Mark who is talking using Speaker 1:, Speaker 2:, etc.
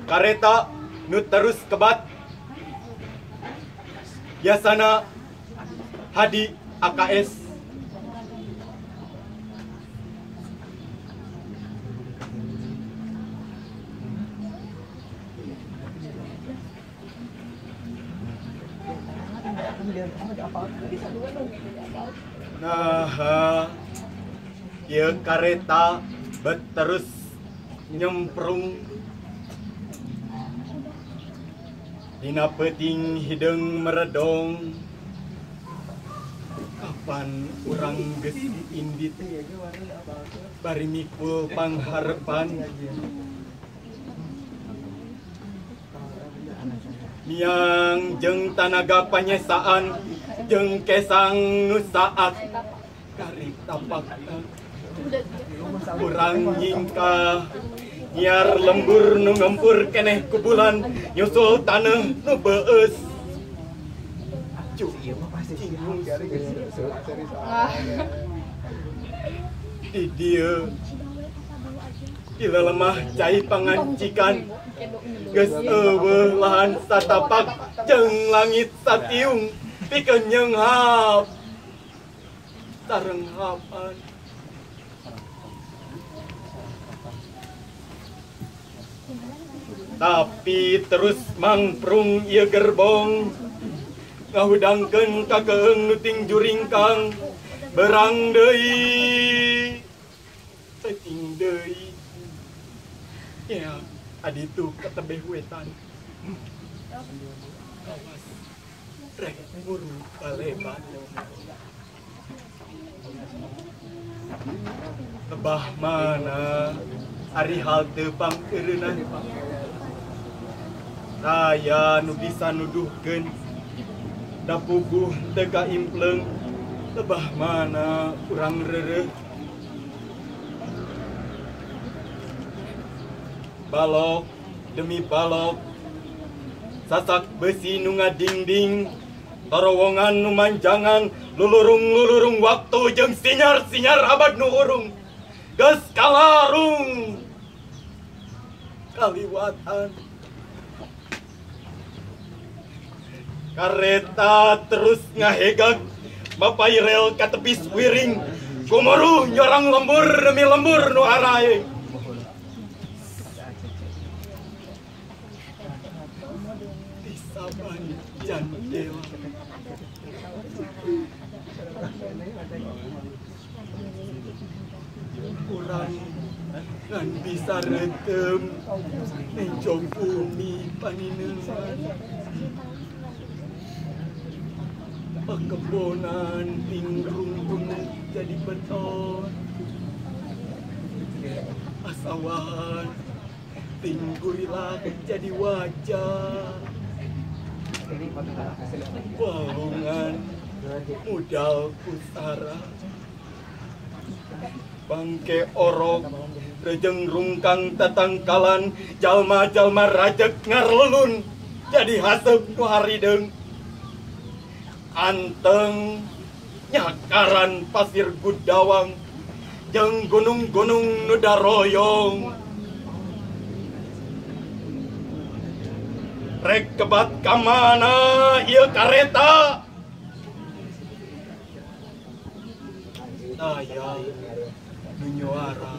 Speaker 1: Kareta nu terus kebat biasana Hadi AKS. Nah, ieu kareta terus nyemprung dina peuting hideung meredong. Kapan urang geus diindit bari mikul pangharepan miang jeung tanaga panyesaan jeung kesang nu saat kari tapakna urang nyingkah nyiar lembur nu ngempur keneh ku bulan nyusul taneuh nu beueus. Di dieu ila lemah cai pangancikan geus eueuh lahan satapak jeung langit satiung pikeun nyeunghap sarenghapan. Tapi terus mangprung ieu gerbong ngahudangkeun ka keung nu ting juringkang berang deui teuing deui ya aditu katebeh wetan awas rek nguru balebat tebah mana ari halte pangeureunna saya nu bisa nuduhkeun da puguh teu kaimpleng tebah mana urang reureuh. Balok demi balok sasak besi nu ngadingding terowongan nu manjangan lulurung-lulurung waktu jeung sinyar-sinyar abad nu urung geus kalarung kaliwatan. Kareta terus ngahegag bapai rel ka tepis wiring kumaruh nyorang lembur demi lembur nu arae. Di saban jandela urang ngan bisa retem enjong bumi panineuan. Pekebonan tingrung jadi beton, asawan tinggurilah jadi wajah, walungan modal pusara, bangke orok rejeng rungkang tatangkalan jalma-jalma rajek ngarlelun jadi haseup nu harideung. Anteng nyakaran pasir gudawang jeung gunung-gunung nu daroyong rek kebat ka mana ieu kareta aya nu nyuara